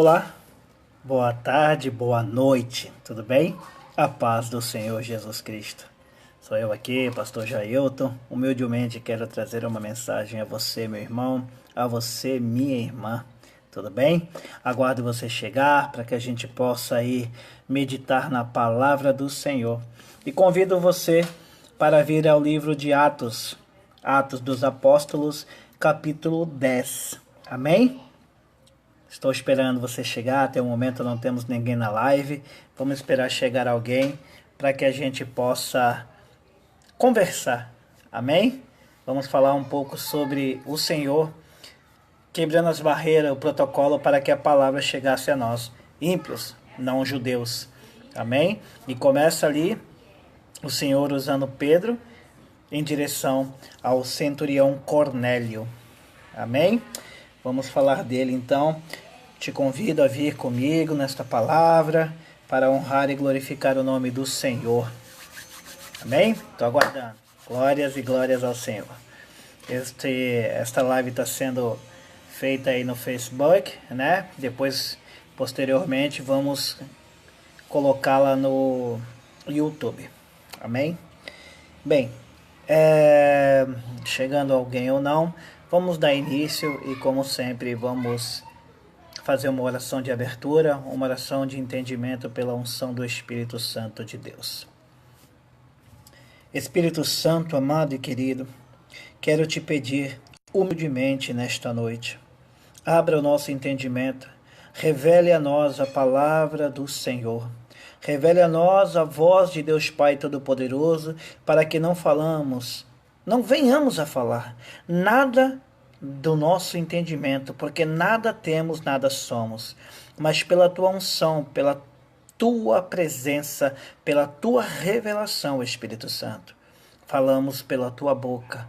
Olá, boa tarde, boa noite, tudo bem? A paz do Senhor Jesus Cristo. Sou eu aqui, pastor Jailton. Humildemente quero trazer uma mensagem a você, meu irmão, a você, minha irmã. Tudo bem? Aguardo você chegar para que a gente possa aí meditar na palavra do Senhor. E convido você para vir ao livro de Atos, Atos dos Apóstolos, capítulo 10. Amém? Estou esperando você chegar, até o momento não temos ninguém na live. Vamos esperar chegar alguém para que a gente possa conversar. Amém? Vamos falar um pouco sobre o Senhor, quebrando as barreiras, o protocolo para que a palavra chegasse a nós, ímpios, não judeus. Amém? E começa ali o Senhor usando Pedro em direção ao centurião Cornélio. Amém? Vamos falar dele então. Te convido a vir comigo nesta palavra para honrar e glorificar o nome do Senhor. Amém? Estou aguardando. Glórias e glórias ao Senhor. Esta live está sendo feita aí no Facebook, né? Depois, posteriormente, vamos colocá-la no YouTube. Amém? Bem, chegando alguém ou não, vamos dar início e, como sempre, vamos fazer uma oração de abertura, uma oração de entendimento pela unção do Espírito Santo de Deus. Espírito Santo, amado e querido, quero te pedir humildemente nesta noite, abra o nosso entendimento, revele a nós a palavra do Senhor, revele a nós a voz de Deus Pai Todo-Poderoso, para que não venhamos a falar nada do nosso entendimento, porque nada temos, nada somos, mas pela tua unção, pela tua presença, pela tua revelação, Espírito Santo, falamos pela tua boca,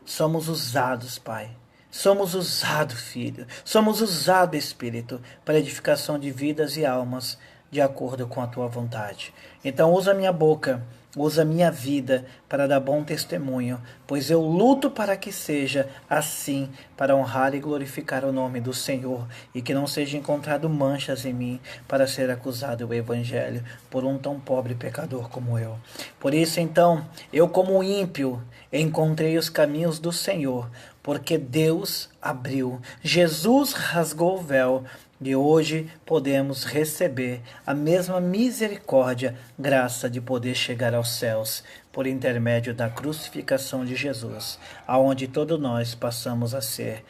somos usados, Pai, somos usados, Filho, somos usados, Espírito, para edificação de vidas e almas, de acordo com a tua vontade. Então usa minha boca, usa minha vida para dar bom testemunho, pois eu luto para que seja assim, para honrar e glorificar o nome do Senhor, e que não seja encontrado manchas em mim, para ser acusado o Evangelho, por um tão pobre pecador como eu. Por isso, então, eu como ímpio, encontrei os caminhos do Senhor, porque Deus abriu, Jesus rasgou o véu, e hoje podemos receber a mesma misericórdia, graça de poder chegar aos céus, por intermédio da crucificação de Jesus, aonde todos nós passamos a ser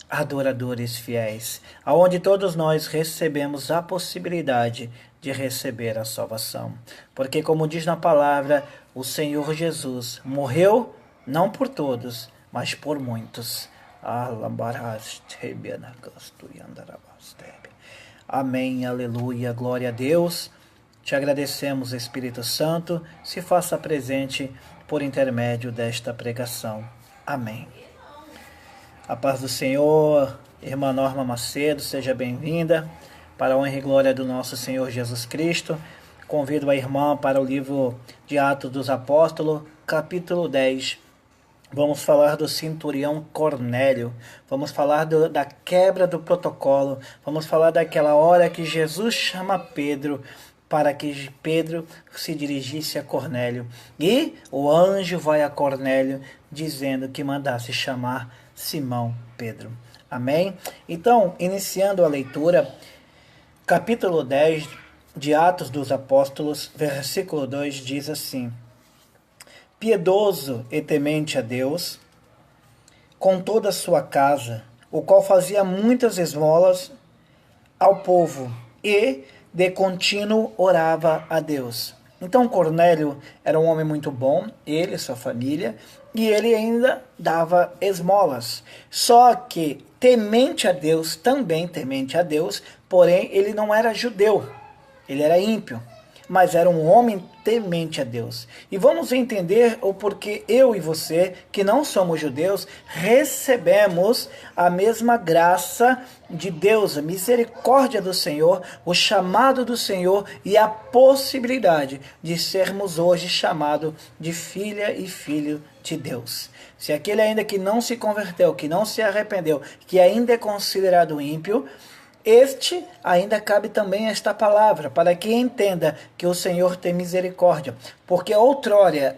adoradores fiéis, aonde todos nós recebemos a possibilidade de receber a salvação. Porque, como diz na palavra, o Senhor Jesus morreu não por todos, mas por muitos. Amém, aleluia, glória a Deus. Te agradecemos, Espírito Santo, se faça presente por intermédio desta pregação. Amém. A paz do Senhor, irmã Norma Macedo, seja bem-vinda para a honra e glória do nosso Senhor Jesus Cristo. Convido a irmã para o livro de Atos dos Apóstolos, capítulo 10. Vamos falar do centurião Cornélio, vamos falar da quebra do protocolo, vamos falar daquela hora que Jesus chama Pedro para que Pedro se dirigisse a Cornélio. E o anjo vai a Cornélio dizendo que mandasse chamar Simão Pedro. Amém? Então, iniciando a leitura, capítulo 10 de Atos dos Apóstolos, versículo 2 diz assim: piedoso e temente a Deus, com toda a sua casa, o qual fazia muitas esmolas ao povo e de contínuo orava a Deus. Então Cornélio era um homem muito bom, ele e sua família, e ele ainda dava esmolas. Só que temente a Deus, também temente a Deus, porém ele não era judeu, ele era ímpio, mas era um homem temente a Deus. E vamos entender o porquê eu e você, que não somos judeus, recebemos a mesma graça de Deus, a misericórdia do Senhor, o chamado do Senhor e a possibilidade de sermos hoje chamados de filha e filho de Deus. Se aquele ainda que não se converteu, que não se arrependeu, que ainda é considerado ímpio, Este ainda cabe também esta palavra, para que entenda que o Senhor tem misericórdia. Porque outrora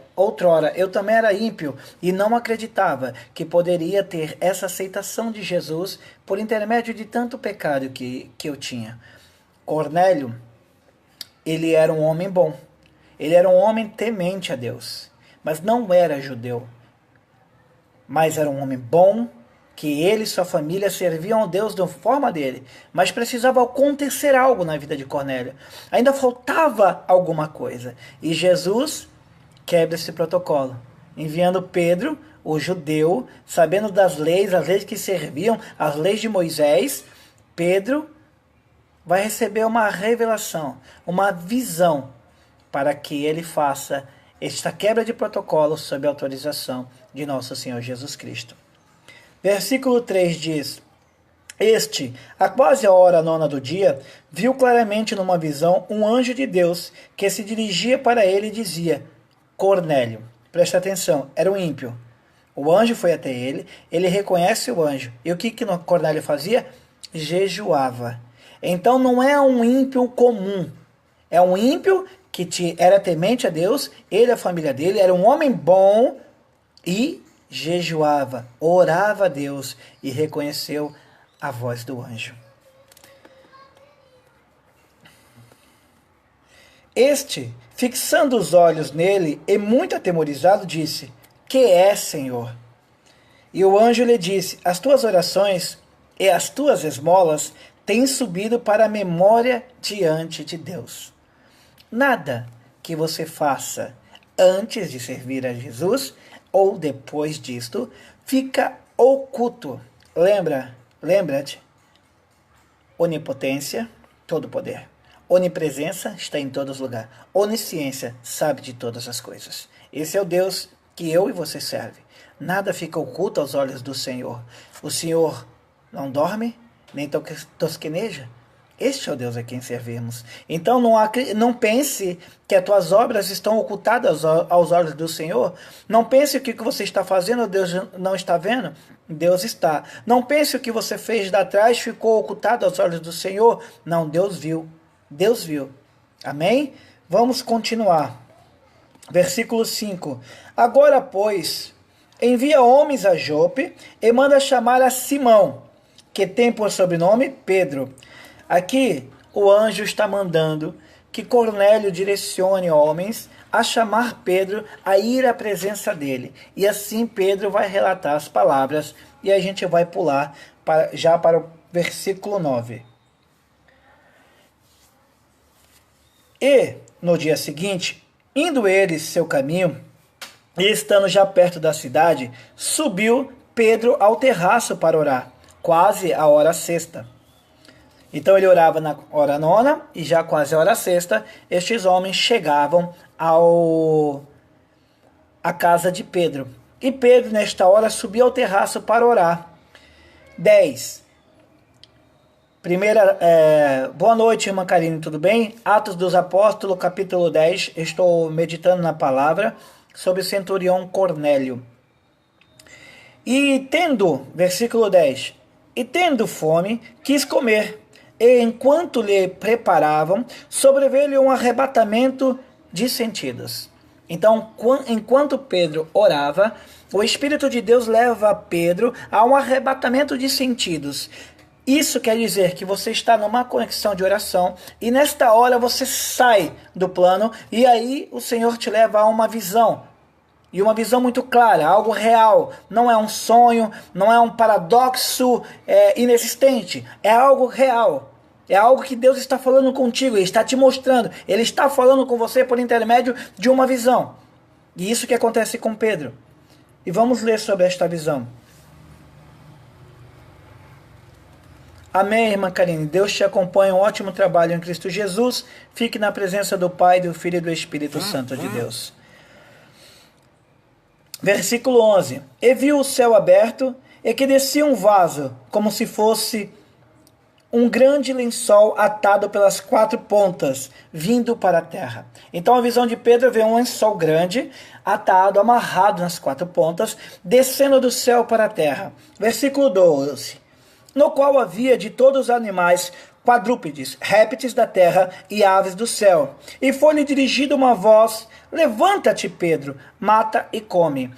eu também era ímpio e não acreditava que poderia ter essa aceitação de Jesus por intermédio de tanto pecado que eu tinha. Cornélio, ele era um homem bom. Ele era um homem temente a Deus, mas não era judeu. Mas era um homem bom, que ele e sua família serviam a Deus da forma dele. Mas precisava acontecer algo na vida de Cornélio. Ainda faltava alguma coisa. E Jesus quebra esse protocolo, enviando Pedro, o judeu, sabendo das leis, as leis que serviam, as leis de Moisés. Pedro vai receber uma revelação, uma visão, para que ele faça esta quebra de protocolo sob a autorização de nosso Senhor Jesus Cristo. Versículo 3 diz: Este, a quase a hora nona do dia, viu claramente numa visão um anjo de Deus que se dirigia para ele e dizia: Cornélio. Presta atenção, era um ímpio. O anjo foi até ele, ele reconhece o anjo. E o que Cornélio fazia? Jejuava. Então não é um ímpio comum, é um ímpio que era temente a Deus, ele e a família dele, era um homem bom e jejuava, orava a Deus e reconheceu a voz do anjo. Este, fixando os olhos nele e muito atemorizado, disse: Que é, Senhor? E o anjo lhe disse: As tuas orações e as tuas esmolas têm subido para a memória diante de Deus. Nada que você faça antes de servir a Jesus ou depois disto fica oculto. Lembra-te. Onipotência, todo poder. Onipresença está em todos os lugares. Onisciência, sabe de todas as coisas. Esse é o Deus que eu e você serve. Nada fica oculto aos olhos do Senhor. O Senhor não dorme, nem tosqueneja. Este é o Deus a quem servimos. Então não pense que as tuas obras estão ocultadas aos olhos do Senhor. Não pense que o que você está fazendo, Deus não está vendo. Deus está. Não pense o que você fez lá atrás ficou ocultado aos olhos do Senhor. Não, Deus viu. Deus viu. Amém? Vamos continuar. Versículo 5. Agora, pois, envia homens a Jope e manda chamar a Simão, que tem por sobrenome Pedro. Aqui o anjo está mandando que Cornélio direcione homens a chamar Pedro a ir à presença dele. E assim Pedro vai relatar as palavras e a gente vai pular já para o versículo 9. E no dia seguinte, indo eles seu caminho, e estando já perto da cidade, subiu Pedro ao terraço para orar, quase a hora sexta. Então ele orava na hora nona, e já quase a hora sexta, estes homens chegavam à casa de Pedro. E Pedro, nesta hora, subiu ao terraço para orar. 10. Boa noite, irmã Karine, tudo bem? Atos dos Apóstolos, capítulo 10. Estou meditando na palavra sobre o centurião Cornélio. Versículo 10. E tendo fome, quis comer. E enquanto lhe preparavam, sobreveio-lhe um arrebatamento de sentidos. Então, enquanto Pedro orava, o Espírito de Deus leva Pedro a um arrebatamento de sentidos. Isso quer dizer que você está numa conexão de oração e nesta hora você sai do plano e aí o Senhor te leva a uma visão. E uma visão muito clara, algo real. Não é um sonho, não é um paradoxo inexistente. É algo real. É algo que Deus está falando contigo, Ele está te mostrando. Ele está falando com você por intermédio de uma visão. E isso que acontece com Pedro. E vamos ler sobre esta visão. Amém, irmã Karine. Deus te acompanha, um ótimo trabalho em Cristo Jesus. Fique na presença do Pai, do Filho e do Espírito Santo de Deus. Versículo 11. E viu o céu aberto, e que descia um vaso, como se fosse um grande lençol atado pelas 4 pontas, vindo para a terra. Então a visão de Pedro vê um lençol grande, atado, amarrado nas 4 pontas, descendo do céu para a terra. Versículo 12. no qual havia de todos os animais, quadrúpedes, répteis da terra e aves do céu. E foi-lhe dirigida uma voz: levanta-te, Pedro, mata e come.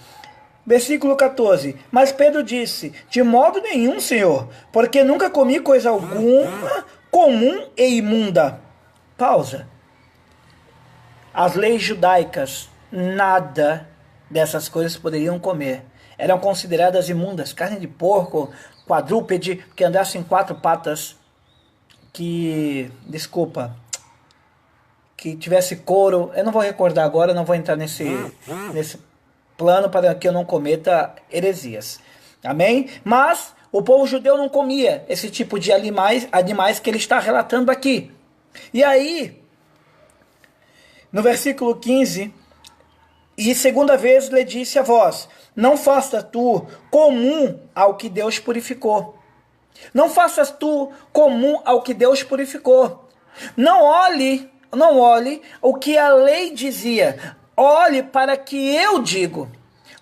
Versículo 14. Mas Pedro disse: de modo nenhum, Senhor, porque nunca comi coisa alguma comum e imunda. Pausa. As leis judaicas, nada dessas coisas poderiam comer. Eram consideradas imundas. Carne de porco, quadrúpede, que andasse em quatro patas, que tivesse couro. Eu não vou recordar agora, não vou entrar nesse plano para que eu não cometa heresias. Amém? Mas o povo judeu não comia esse tipo de animais que ele está relatando aqui. E aí, no versículo 15, e segunda vez lhe disse a voz: não faças tu comum ao que Deus purificou. Não faças tu comum ao que Deus purificou. Não olhe o que a lei dizia. Olhe para que eu digo.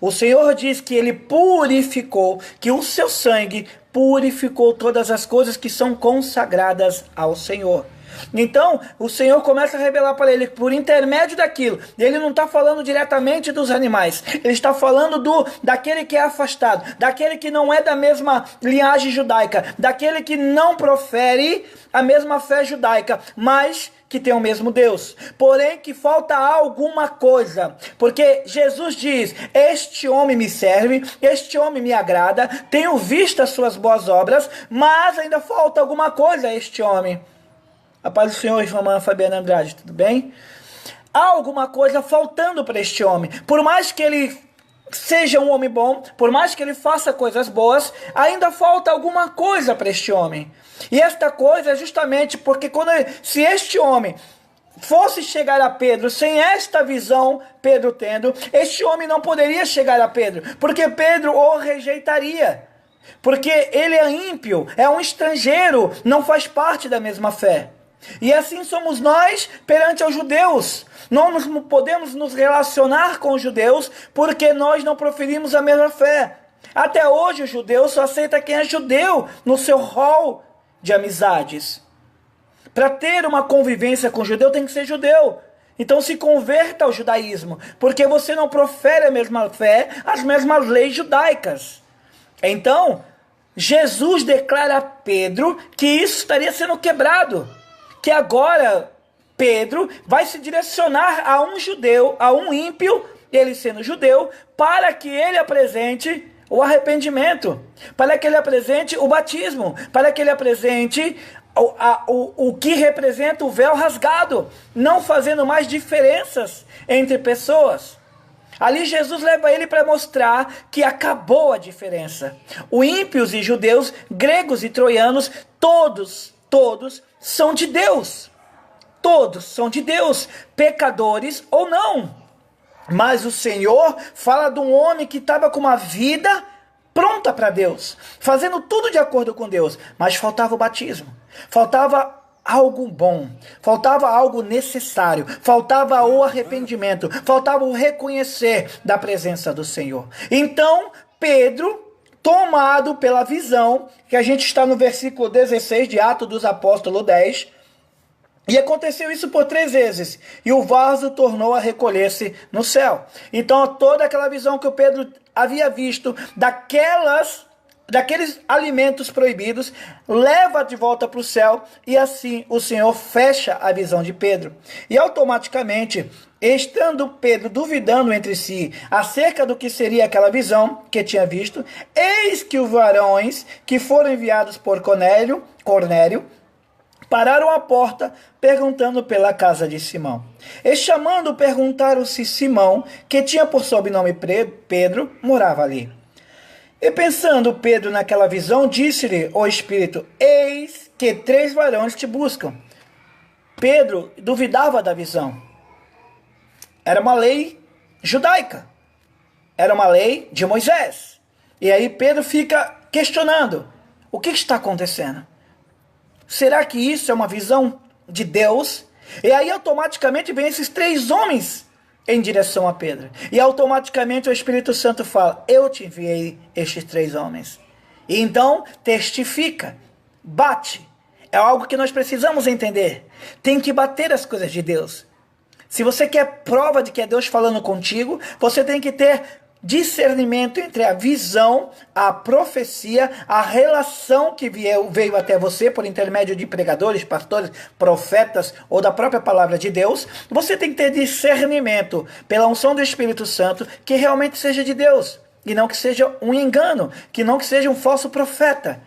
O Senhor diz que ele purificou, que o seu sangue purificou todas as coisas que são consagradas ao Senhor. Então, o Senhor começa a revelar para ele, por intermédio daquilo. Ele não está falando diretamente dos animais. Ele está falando daquele que é afastado, daquele que não é da mesma linhagem judaica, daquele que não profere a mesma fé judaica, mas que tem o mesmo Deus. Porém, que falta alguma coisa. Porque Jesus diz: este homem me serve, este homem me agrada, tenho visto as suas boas obras, mas ainda falta alguma coisa a este homem. A paz do Senhor, irmã Fabiana Andrade, tudo bem? Há alguma coisa faltando para este homem. Por mais que ele seja um homem bom, por mais que ele faça coisas boas, ainda falta alguma coisa para este homem. E esta coisa é justamente porque se este homem fosse chegar a Pedro sem esta visão, Pedro tendo, este homem não poderia chegar a Pedro, porque Pedro o rejeitaria. Porque ele é ímpio, é um estrangeiro, não faz parte da mesma fé. E assim somos nós perante os judeus. Não podemos nos relacionar com os judeus porque nós não proferimos a mesma fé. Até hoje o judeu só aceita quem é judeu no seu rol de amizades. Para ter uma convivência com o judeu tem que ser judeu. Então se converta ao judaísmo, porque você não profere a mesma fé, as mesmas leis judaicas. Então, Jesus declara a Pedro que isso estaria sendo quebrado. Que agora Pedro vai se direcionar a um judeu, a um ímpio, ele sendo judeu, para que ele apresente o arrependimento, para que ele apresente o batismo, para que ele apresente o que representa o véu rasgado, não fazendo mais diferenças entre pessoas. Ali Jesus leva ele para mostrar que acabou a diferença. Os ímpios e judeus, gregos e troianos, todos são de Deus. Todos são de Deus, pecadores ou não. Mas o Senhor fala de um homem que estava com uma vida pronta para Deus, fazendo tudo de acordo com Deus, mas faltava o batismo, faltava algo bom, faltava algo necessário, faltava o arrependimento, faltava o reconhecer da presença do Senhor. Então, Pedro, tomado pela visão, que a gente está no versículo 16 de Atos dos Apóstolos 10, e aconteceu isso por 3 vezes, e o vaso tornou a recolher-se no céu. Então toda aquela visão que o Pedro havia visto, daqueles alimentos proibidos, leva de volta para o céu, e assim o Senhor fecha a visão de Pedro. E automaticamente, estando Pedro duvidando entre si acerca do que seria aquela visão que tinha visto, eis que os varões que foram enviados por Cornélio, pararam à porta, perguntando pela casa de Simão. E chamando, perguntaram-se Simão, que tinha por sobrenome Pedro, morava ali. E pensando Pedro naquela visão, disse-lhe o Espírito: eis que 3 varões te buscam. Pedro duvidava da visão. Era uma lei judaica. Era uma lei de Moisés. E aí Pedro fica questionando: o que está acontecendo? Será que isso é uma visão de Deus? E aí automaticamente vem esses 3 homens em direção a Pedro. E automaticamente o Espírito Santo fala: eu te enviei estes 3 homens. E então testifica, bate. É algo que nós precisamos entender. Tem que bater as coisas de Deus. Se você quer prova de que é Deus falando contigo, você tem que ter discernimento entre a visão, a profecia, a relação que veio até você por intermédio de pregadores, pastores, profetas ou da própria palavra de Deus. Você tem que ter discernimento pela unção do Espírito Santo que realmente seja de Deus e não que seja um engano, que não que seja um falso profeta.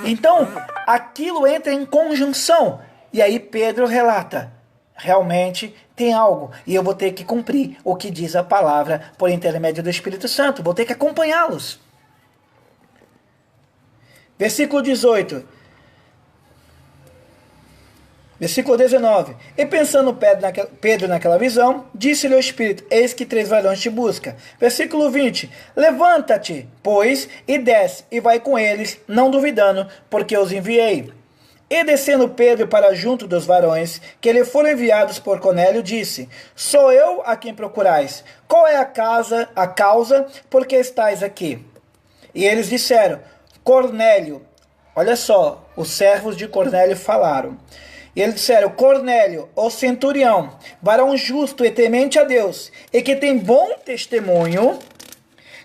Então, aquilo entra em conjunção. E aí Pedro relata, realmente tem algo, e eu vou ter que cumprir o que diz a palavra por intermédio do Espírito Santo. Vou ter que acompanhá-los. Versículo 18. Versículo 19. E pensando Pedro naquela visão, disse-lhe o Espírito, eis que 3 varões te buscam. Versículo 20. Levanta-te, pois, e desce, e vai com eles, não duvidando, porque os enviei. E descendo Pedro para junto dos varões, que lhe foram enviados por Cornélio, disse, sou eu a quem procurais. Qual é a causa, por que estáis aqui? E eles disseram, Cornélio. Olha só, os servos de Cornélio falaram. E eles disseram, Cornélio, o centurião, varão justo e temente a Deus, e que tem bom testemunho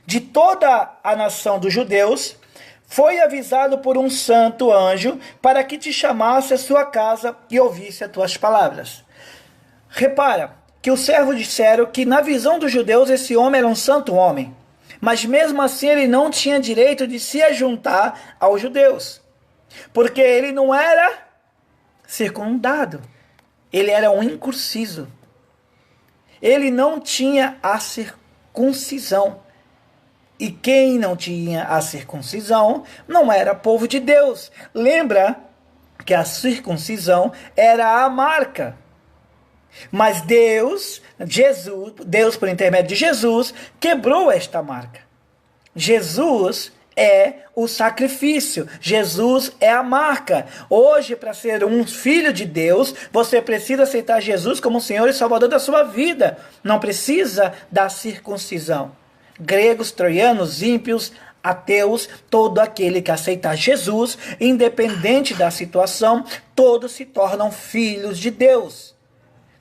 de toda a nação dos judeus, foi avisado por um santo anjo para que te chamasse à sua casa e ouvisse as tuas palavras. Repara que os servos disseram que na visão dos judeus esse homem era um santo homem, mas mesmo assim ele não tinha direito de se ajuntar aos judeus, porque ele não era circundado, ele era um incircunciso, ele não tinha a circuncisão. E quem não tinha a circuncisão não era povo de Deus. Lembra que a circuncisão era a marca. Mas Deus por intermédio de Jesus, quebrou esta marca. Jesus é o sacrifício. Jesus é a marca. Hoje, para ser um filho de Deus, você precisa aceitar Jesus como o Senhor e Salvador da sua vida. Não precisa da circuncisão. Gregos, troianos, ímpios, ateus, todo aquele que aceitar Jesus, independente da situação, todos se tornam filhos de Deus.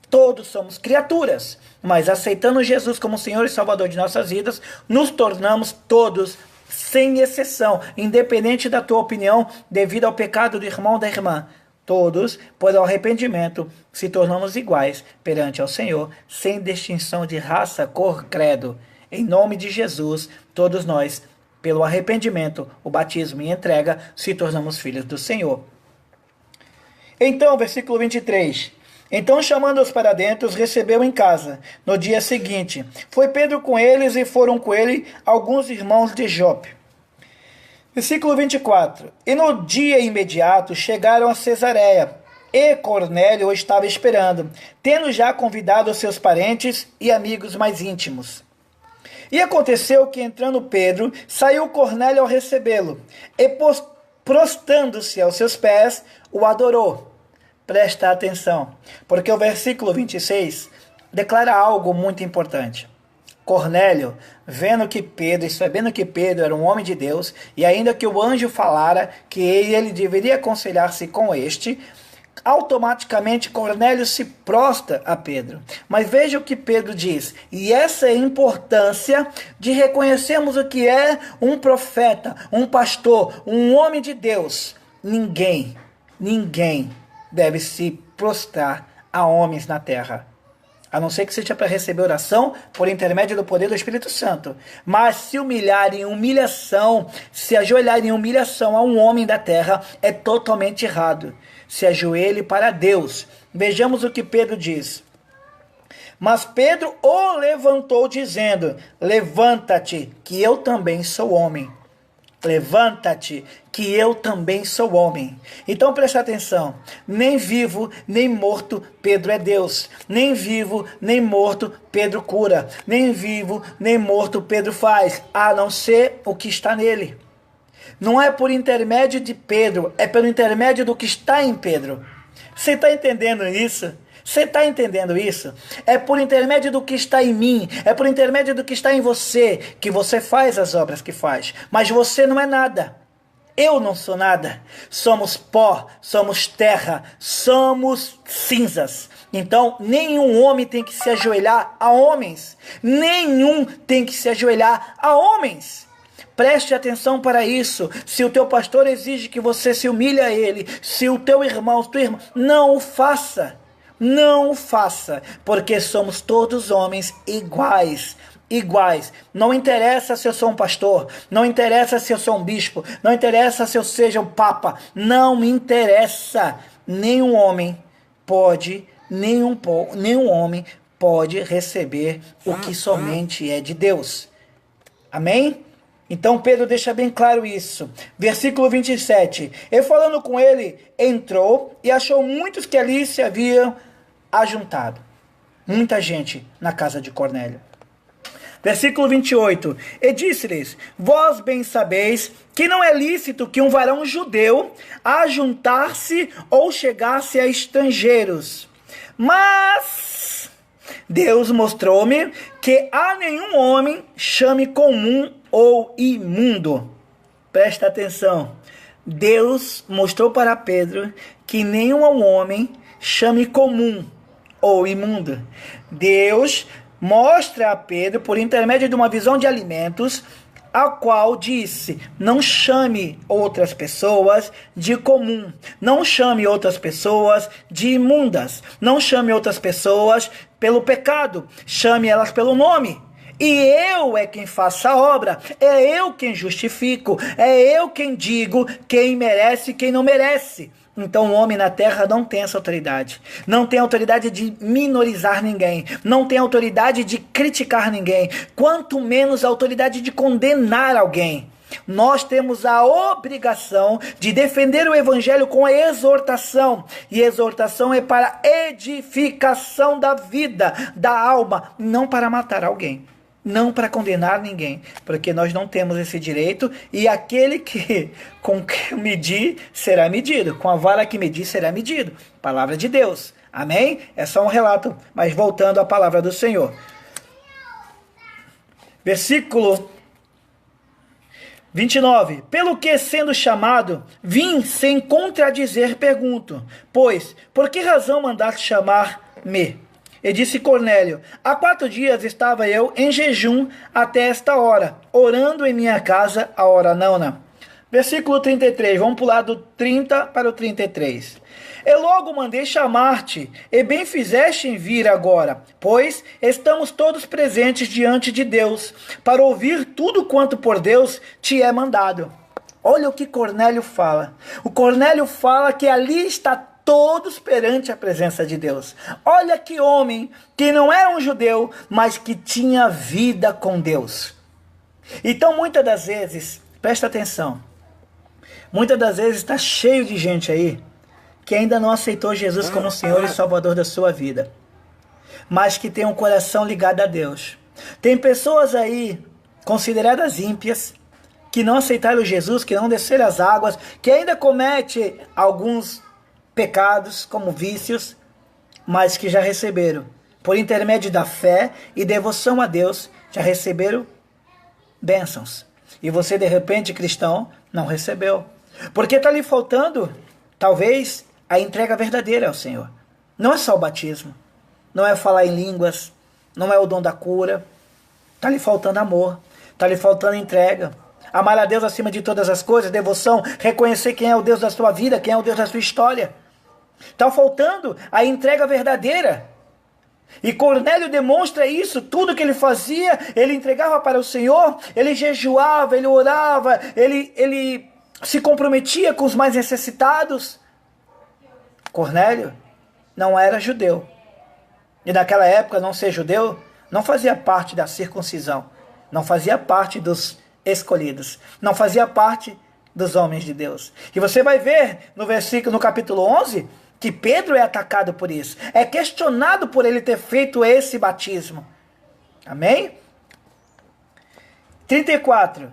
Todos somos criaturas, mas aceitando Jesus como Senhor e Salvador de nossas vidas, nos tornamos todos, sem exceção, independente da tua opinião, devido ao pecado do irmão ou da irmã. Todos, por arrependimento, se tornamos iguais perante ao Senhor, sem distinção de raça, cor, credo. Em nome de Jesus, todos nós, pelo arrependimento, o batismo e entrega, se tornamos filhos do Senhor. Então, versículo 23. Então, chamando-os para dentro, os recebeu em casa. No dia seguinte, foi Pedro com eles e foram com ele alguns irmãos de Jope. Versículo 24. E no dia imediato chegaram a Cesareia, e Cornélio o estava esperando, tendo já convidado os seus parentes e amigos mais íntimos. E aconteceu que, entrando Pedro, saiu Cornélio ao recebê-lo, e prostrando-se aos seus pés, o adorou. Presta atenção, porque o versículo 26 declara algo muito importante. Cornélio, vendo que Pedro, sabendo que Pedro era um homem de Deus, e ainda que o anjo falara que ele deveria aconselhar-se com este, automaticamente Cornélio se prostra a Pedro. Mas veja o que Pedro diz. E essa é a importância de reconhecermos o que é um profeta, um pastor, um homem de Deus. Ninguém deve se prostrar a homens na terra. A não ser que seja para receber oração por intermédio do poder do Espírito Santo. Mas se humilhar em humilhação, se ajoelhar em humilhação a um homem da terra, é totalmente errado. Se ajoelhe para Deus. Vejamos o que Pedro diz. Mas Pedro o levantou dizendo, levanta-te, que eu também sou homem. Levanta-te, que eu também sou homem. Então presta atenção, nem vivo, nem morto, Pedro é Deus. Nem vivo, nem morto, Pedro cura. Nem vivo, nem morto, Pedro faz, a não ser o que está nele. Não é por intermédio de Pedro, é pelo intermédio do que está em Pedro. Você está entendendo isso? Você está entendendo isso? É por intermédio do que está em mim, é por intermédio do que está em você, que você faz as obras que faz. Mas você não é nada. Eu não sou nada. Somos pó, somos terra, somos cinzas. Então, nenhum homem tem que se ajoelhar a homens. Nenhum tem que se ajoelhar a homens. Preste atenção para isso. Se o teu pastor exige que você se humilhe a ele, se o teu irmão, tua irmã, não o faça. Não o faça, porque somos todos homens iguais. Iguais. Não interessa se eu sou um pastor, não interessa se eu sou um bispo, não interessa se eu seja um papa, não me interessa. Nenhum homem pode, nenhum homem pode receber o que somente é de Deus. Amém? Então Pedro deixa bem claro isso. Versículo 27. E falando com ele, entrou e achou muitos que ali se haviam ajuntado. Muita gente na casa de Cornélio. Versículo 28. E disse-lhes: vós bem sabeis que não é lícito que um varão judeu ajuntar-se ou chegar-se a estrangeiros. Mas Deus mostrou-me que a nenhum homem chame comum ou imundo. Presta atenção. Deus mostrou para Pedro que nenhum homem chame comum ou imundo. Deus mostra a Pedro, por intermédio de uma visão de alimentos, a qual disse: não chame outras pessoas de comum, não chame outras pessoas de imundas, não chame outras pessoas pelo pecado, chame elas pelo nome. E eu é quem faço a obra, é eu quem justifico, é eu quem digo quem merece e quem não merece. Então o homem na terra não tem essa autoridade. Não tem autoridade de minorizar ninguém. Não tem autoridade de criticar ninguém. Quanto menos a autoridade de condenar alguém. Nós temos a obrigação de defender o evangelho com a exortação. E exortação é para edificação da vida, da alma, não para matar alguém. Não para condenar ninguém, porque nós não temos esse direito, e aquele que com que medir será medido, com a vara que medir será medido. Palavra de Deus, amém? É só um relato, mas voltando à palavra do Senhor. Versículo 29. Pelo que, sendo chamado, vim sem contradizer, pergunto, pois, por que razão mandaste chamar-me? E disse Cornélio: há 4 dias estava eu em jejum até esta hora, orando em minha casa a hora nona. Versículo 33, vamos pular do 30 para o 33. E logo mandei chamar-te, e bem fizeste em vir agora, pois estamos todos presentes diante de Deus, para ouvir tudo quanto por Deus te é mandado. Olha o que Cornélio fala. O Cornélio fala que ali está todos perante a presença de Deus. Olha que homem que não era um judeu, mas que tinha vida com Deus. Então muitas das vezes, presta atenção, muitas das vezes está cheio de gente aí que ainda não aceitou Jesus como Senhor e Salvador da sua vida, mas que tem um coração ligado a Deus. Tem pessoas aí consideradas ímpias, que não aceitaram Jesus, que não desceram as águas, que ainda comete alguns pecados como vícios, mas que já receberam, por intermédio da fé e devoção a Deus, já receberam bênçãos. E você, de repente, cristão, não recebeu. Porque está lhe faltando, talvez, a entrega verdadeira ao Senhor. Não é só o batismo, não é falar em línguas, não é o dom da cura. Está lhe faltando amor, está lhe faltando entrega. Amar a Deus acima de todas as coisas, devoção, reconhecer quem é o Deus da sua vida, quem é o Deus da sua história. Está faltando a entrega verdadeira. E Cornélio demonstra isso. Tudo que ele fazia, ele entregava para o Senhor. Ele jejuava, ele orava, ele se comprometia com os mais necessitados. Cornélio não era judeu. E naquela época, não ser judeu não fazia parte da circuncisão. Não fazia parte dos escolhidos. Não fazia parte dos homens de Deus. E você vai ver no capítulo 11, que Pedro é atacado por isso. É questionado por ele ter feito esse batismo. Amém? 34.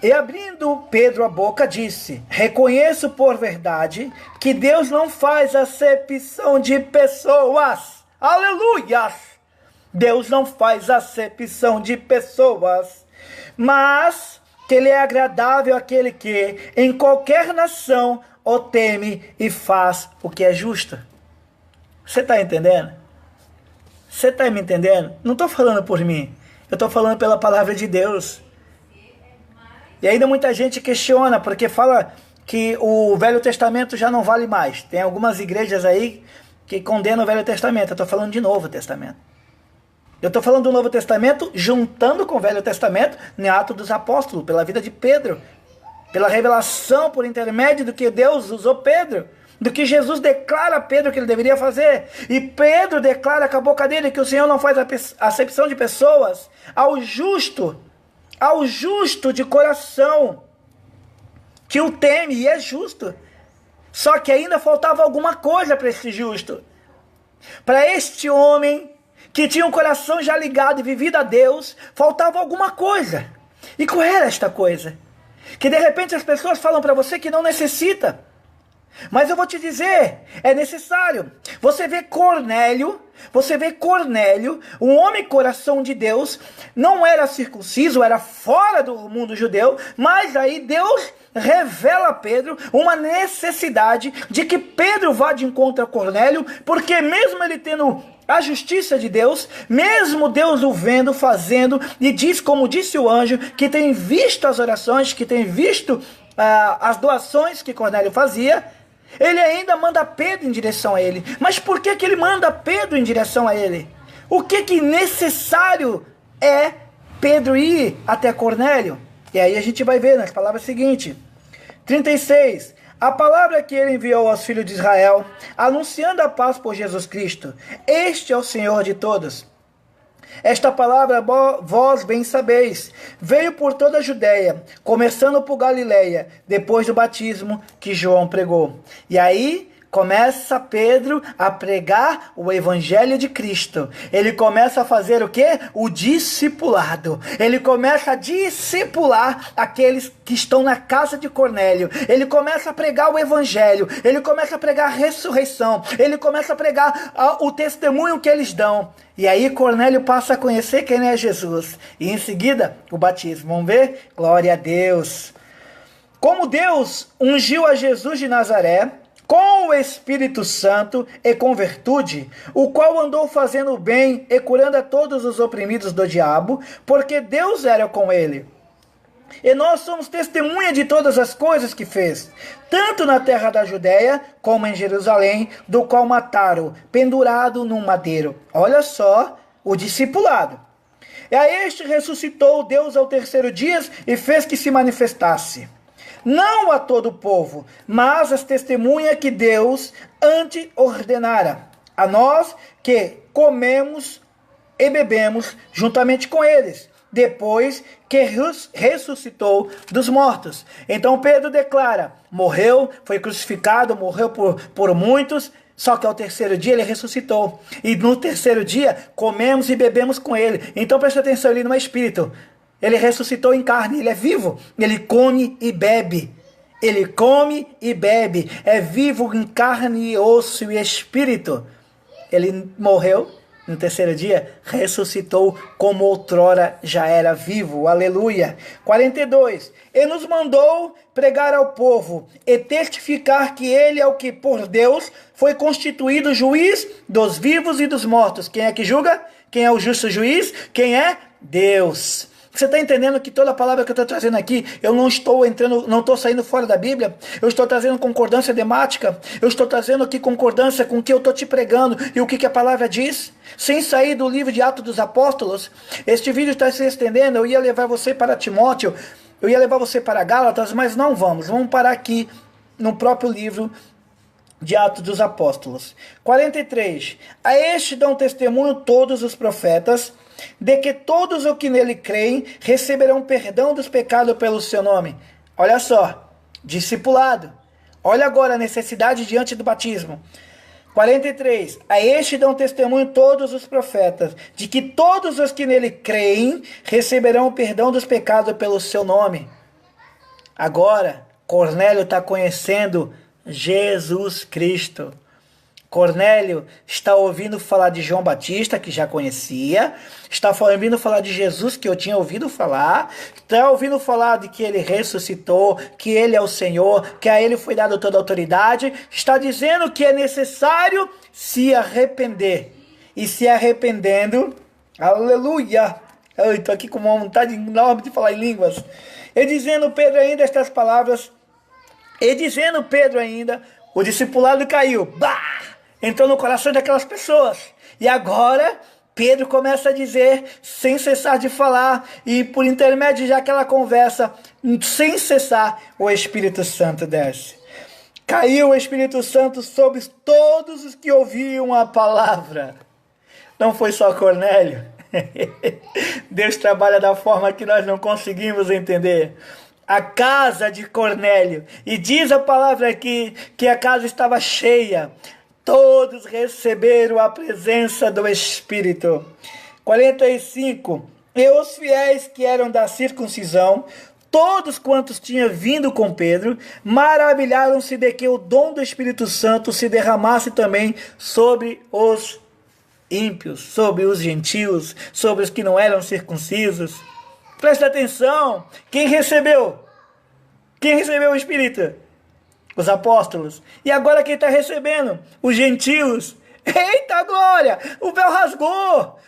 E abrindo Pedro a boca, disse: reconheço por verdade que Deus não faz acepção de pessoas. Aleluia! Deus não faz acepção de pessoas, mas que ele é agradável àquele que, em qualquer nação, o teme e faz o que é justo. Você está entendendo? Você está me entendendo? Não estou falando por mim. Eu estou falando pela palavra de Deus. E ainda muita gente questiona, porque fala que o Velho Testamento já não vale mais. Tem algumas igrejas aí que condenam o Velho Testamento. Eu estou falando de Novo Testamento. Eu estou falando do Novo Testamento juntando com o Velho Testamento em Atos dos Apóstolos, pela vida de Pedro, pela revelação por intermédio do que Deus usou Pedro, do que Jesus declara a Pedro que ele deveria fazer. E Pedro declara com a boca dele que o Senhor não faz acepção de pessoas. Ao justo de coração, que o teme e é justo. Só que ainda faltava alguma coisa para este justo. Para este homem que tinha um coração já ligado e vivido a Deus, faltava alguma coisa. E qual era esta coisa? Que de repente as pessoas falam para você que não necessita. Mas eu vou te dizer, é necessário. Você vê Cornélio, um homem coração de Deus, não era circunciso, era fora do mundo judeu, mas aí Deus revela a Pedro uma necessidade de que Pedro vá de encontro a Cornélio, porque mesmo ele tendo a justiça de Deus, mesmo Deus o vendo, fazendo, e diz, como disse o anjo, que tem visto as orações, que tem visto as doações que Cornélio fazia, ele ainda manda Pedro em direção a ele. Mas por que ele manda Pedro em direção a ele? O que necessário é Pedro ir até Cornélio? E aí a gente vai ver nas palavras seguintes. 36. A palavra que ele enviou aos filhos de Israel, anunciando a paz por Jesus Cristo. Este é o Senhor de todos. Esta palavra vós bem sabeis, veio por toda a Judéia, começando por Galileia, depois do batismo que João pregou. E aí começa Pedro a pregar o evangelho de Cristo. Ele começa a fazer o quê? O discipulado. Ele começa a discipular aqueles que estão na casa de Cornélio. Ele começa a pregar o evangelho. Ele começa a pregar a ressurreição. Ele começa a pregar o testemunho que eles dão. E aí Cornélio passa a conhecer quem é Jesus. E em seguida, o batismo. Vamos ver? Glória a Deus. Como Deus ungiu a Jesus de Nazaré com o Espírito Santo e com virtude, o qual andou fazendo o bem e curando a todos os oprimidos do diabo, porque Deus era com ele. E nós somos testemunha de todas as coisas que fez, tanto na terra da Judéia, como em Jerusalém, do qual mataram, pendurado num madeiro. Olha só o discipulado. E a este ressuscitou Deus ao terceiro dia e fez que se manifestasse. Não a todo o povo, mas as testemunhas que Deus antes ordenara, a nós que comemos e bebemos juntamente com eles, depois que ressuscitou dos mortos. Então Pedro declara, morreu, foi crucificado, morreu por muitos, só que ao terceiro dia ele ressuscitou. E no terceiro dia comemos e bebemos com ele. Então presta atenção, ele não é espírito. Ele ressuscitou em carne, ele é vivo. Ele come e bebe. Ele come e bebe. É vivo em carne, osso e espírito. Ele morreu, no terceiro dia, ressuscitou como outrora já era vivo. Aleluia. 42. E nos mandou pregar ao povo e testificar que ele é o que por Deus foi constituído juiz dos vivos e dos mortos. Quem é que julga? Quem é o justo juiz? Quem é? Deus. Você está entendendo que toda a palavra que eu estou trazendo aqui, eu não estou saindo fora da Bíblia, eu estou trazendo concordância temática, eu estou trazendo aqui concordância com o que eu estou te pregando e o que a palavra diz, sem sair do livro de Atos dos Apóstolos. Este vídeo está se estendendo, eu ia levar você para Timóteo, eu ia levar você para Gálatas, mas não vamos parar aqui no próprio livro de Atos dos Apóstolos. 43. A este dão testemunho todos os profetas, de que todos os que nele creem receberão perdão dos pecados pelo seu nome. Olha só, discipulado. Olha agora a necessidade diante do batismo. 43. A este dão testemunho todos os profetas, de que todos os que nele creem receberão perdão dos pecados pelo seu nome. Agora, Cornélio está conhecendo Jesus Cristo. Cornélio está ouvindo falar de João Batista, que já conhecia, está ouvindo falar de Jesus, que eu tinha ouvido falar, está ouvindo falar de que ele ressuscitou, que ele é o Senhor, que a ele foi dada toda a autoridade, está dizendo que é necessário se arrepender. E se arrependendo, aleluia, eu estou aqui com uma vontade enorme de falar em línguas, e dizendo Pedro ainda estas palavras, o discipulado caiu, entrou no coração daquelas pessoas. E agora Pedro começa a dizer, sem cessar de falar, e por intermédio daquela conversa, sem cessar, o Espírito Santo desce. Caiu o Espírito Santo sobre todos os que ouviam a palavra. Não foi só Cornélio. Deus trabalha da forma que nós não conseguimos entender. A casa de Cornélio, e diz a palavra aqui que a casa estava cheia, todos receberam a presença do Espírito. 45. E os fiéis que eram da circuncisão, todos quantos tinham vindo com Pedro, maravilharam-se de que o dom do Espírito Santo se derramasse também sobre os ímpios, sobre os gentios, sobre os que não eram circuncisos. Presta atenção, quem recebeu? Quem recebeu o Espírito? Os apóstolos. E agora quem está recebendo? Os gentios. Eita glória, o véu rasgou,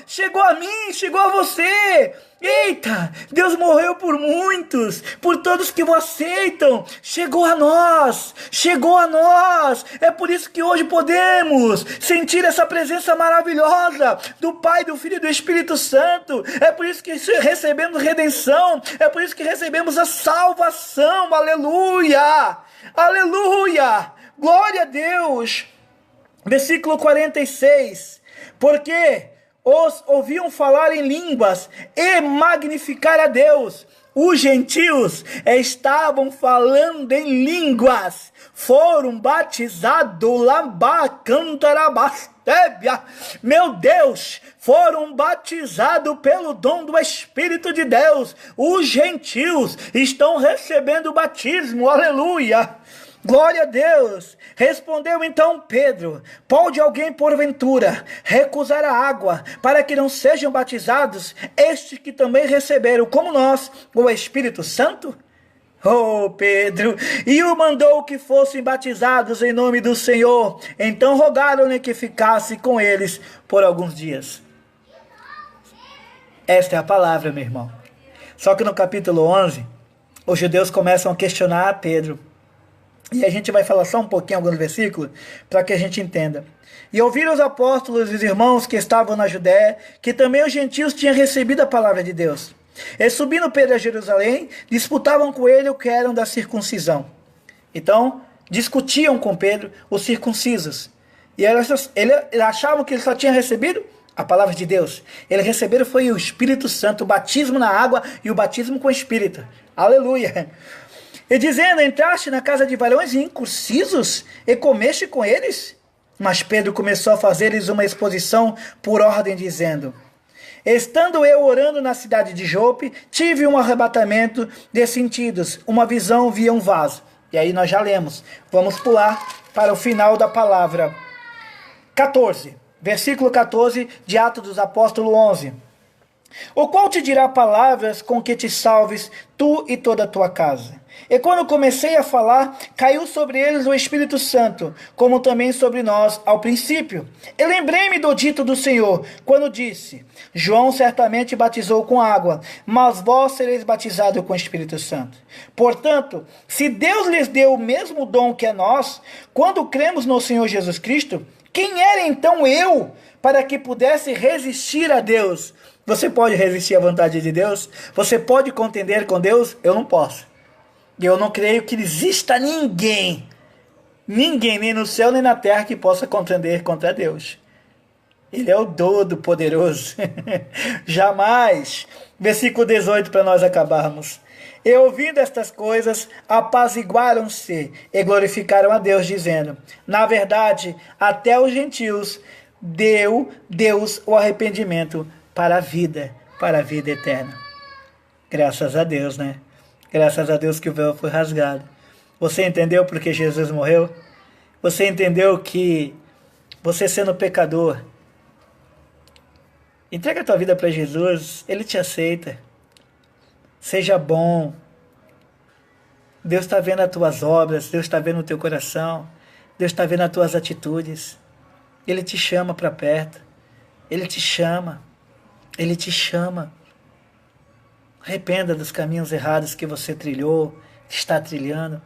chegou a mim, chegou a você. Eita, Deus morreu por muitos, por todos que o aceitam, chegou a nós, é por isso que hoje podemos sentir essa presença maravilhosa do Pai, do Filho e do Espírito Santo, é por isso que recebemos redenção, é por isso que recebemos a salvação, aleluia, glória a Deus. Versículo 46, porque os ouviam falar em línguas e magnificar a Deus. Os gentios estavam falando em línguas, foram batizados, meu Deus, foram batizados pelo dom do Espírito de Deus. Os gentios estão recebendo o batismo, aleluia. Glória a Deus. Respondeu então Pedro, pode alguém porventura recusar a água para que não sejam batizados estes que também receberam como nós o Espírito Santo? Oh Pedro, e o mandou que fossem batizados em nome do Senhor. Então rogaram-lhe que ficasse com eles por alguns dias. Esta é a palavra, meu irmão. Só que no capítulo 11, os judeus começam a questionar a Pedro. E a gente vai falar só um pouquinho, alguns versículos, para que a gente entenda. E ouviram os apóstolos e os irmãos que estavam na Judéia, que também os gentios tinham recebido a palavra de Deus. E subindo Pedro a Jerusalém, disputavam com ele o que eram da circuncisão. Então, discutiam com Pedro os circuncisos. E eles achavam que ele só tinha recebido a palavra de Deus. Eles receberam foi o Espírito Santo, o batismo na água e o batismo com o Espírito. Aleluia! E dizendo, entraste na casa de varões incircuncisos e comeste com eles? Mas Pedro começou a fazer-lhes uma exposição por ordem, dizendo, estando eu orando na cidade de Jope, tive um arrebatamento de sentidos, uma visão via um vaso. E aí nós já lemos. Vamos pular para o final da palavra. 14, versículo 14 de Atos dos Apóstolos 11. O qual te dirá palavras com que te salves, tu e toda a tua casa. E quando comecei a falar, caiu sobre eles o Espírito Santo, como também sobre nós ao princípio. E lembrei-me do dito do Senhor, quando disse, João certamente batizou com água, mas vós sereis batizados com o Espírito Santo. Portanto, se Deus lhes deu o mesmo dom que a nós, quando cremos no Senhor Jesus Cristo, quem era então eu para que pudesse resistir a Deus? Você pode resistir à vontade de Deus? Você pode contender com Deus? Eu não posso. Eu não creio que exista ninguém, nem no céu nem na terra, que possa contender contra Deus. Ele é o Todo-Poderoso. Jamais. Versículo 18 para nós acabarmos. E ouvindo estas coisas, apaziguaram-se e glorificaram a Deus, dizendo, na verdade, até os gentios deu Deus o arrependimento para a vida eterna. Graças a Deus, né? Graças a Deus que o véu foi rasgado. Você entendeu por que Jesus morreu? Você entendeu que você sendo pecador, entrega a tua vida para Jesus, Ele te aceita. Seja bom. Deus está vendo as tuas obras, Deus está vendo o teu coração, Deus está vendo as tuas atitudes. Ele te chama para perto. Ele te chama. Ele te chama. Arrependa dos caminhos errados que você trilhou, que está trilhando.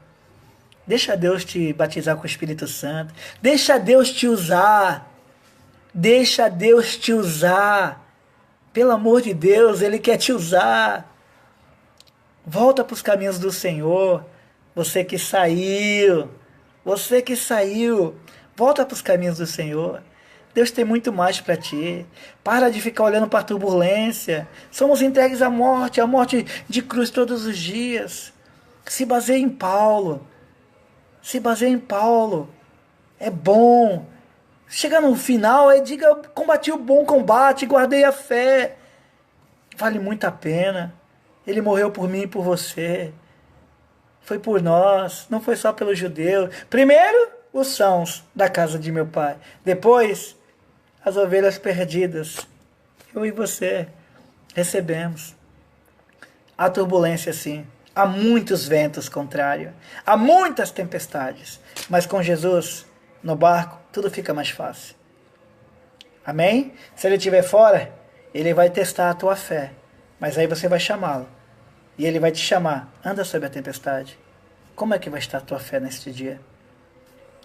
Deixa Deus te batizar com o Espírito Santo. Deixa Deus te usar. Deixa Deus te usar. Pelo amor de Deus, Ele quer te usar. Volta para os caminhos do Senhor. Você que saiu. Você que saiu. Volta para os caminhos do Senhor. Deus tem muito mais para ti. Para de ficar olhando para a turbulência. Somos entregues à morte de cruz todos os dias. Se baseie em Paulo. Se baseie em Paulo. É bom. Chega no final, aí diga, combati o bom combate, guardei a fé. Vale muito a pena. Ele morreu por mim e por você. Foi por nós, não foi só pelo judeu. Primeiro, os sãos da casa de meu pai. Depois, as ovelhas perdidas. Eu e você recebemos. Há turbulência sim. Há muitos ventos contrários. Há muitas tempestades. Mas com Jesus no barco, tudo fica mais fácil. Amém? Se ele estiver fora, ele vai testar a tua fé. Mas aí você vai chamá-lo. E ele vai te chamar. Anda sobre a tempestade. Como é que vai estar a tua fé neste dia?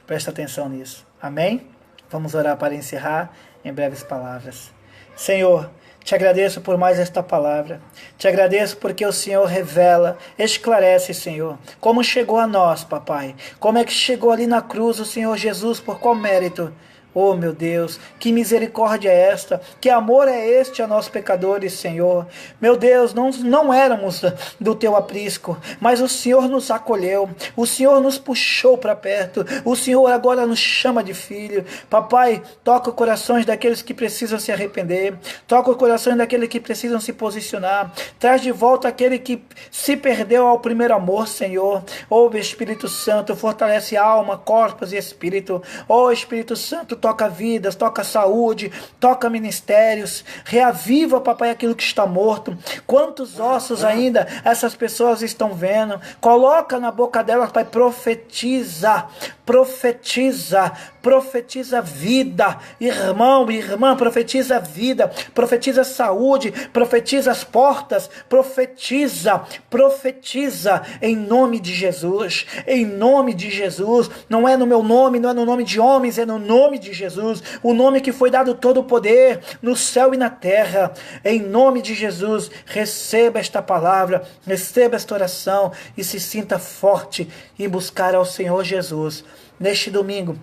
Presta atenção nisso. Amém? Vamos orar para encerrar em breves palavras. Senhor, te agradeço por mais esta palavra. Te agradeço porque o Senhor revela, esclarece, Senhor, como chegou a nós, papai. Como é que chegou ali na cruz o Senhor Jesus, por qual mérito? Oh, meu Deus, que misericórdia é esta? Que amor é este a nós pecadores, Senhor? Meu Deus, não éramos do teu aprisco, mas o Senhor nos acolheu, o Senhor nos puxou para perto, o Senhor agora nos chama de filho. Papai, toca os corações daqueles que precisam se arrepender, toca os corações daqueles que precisam se posicionar, traz de volta aquele que se perdeu ao primeiro amor, Senhor. Oh, Espírito Santo, fortalece alma, corpos e espírito. Oh, Espírito Santo, toca vidas, toca saúde, toca ministérios, reaviva, papai, aquilo que está morto. Quantos ossos ainda essas pessoas estão vendo? Coloca na boca delas, pai, profetiza, profetiza, profetiza vida, irmão e irmã, profetiza vida, profetiza saúde, profetiza as portas, profetiza, profetiza, em nome de Jesus, em nome de Jesus. Não é no meu nome, não é no nome de homens, é no nome de Jesus, o nome que foi dado todo o poder no céu e na terra. Em nome de Jesus, receba esta palavra, receba esta oração e se sinta forte em buscar ao Senhor Jesus. Neste domingo,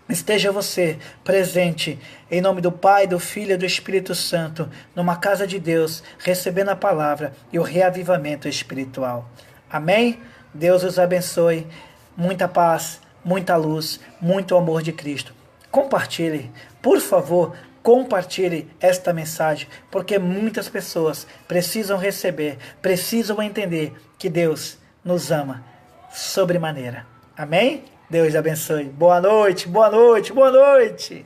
esteja você presente, em nome do Pai, do Filho e do Espírito Santo, numa casa de Deus, recebendo a palavra e o reavivamento espiritual. Amém? Deus os abençoe. Muita paz, muita luz, muito amor de Cristo. Compartilhe, por favor, compartilhe esta mensagem, porque muitas pessoas precisam receber, precisam entender que Deus nos ama sobremaneira. Amém? Deus abençoe. Boa noite, boa noite, boa noite.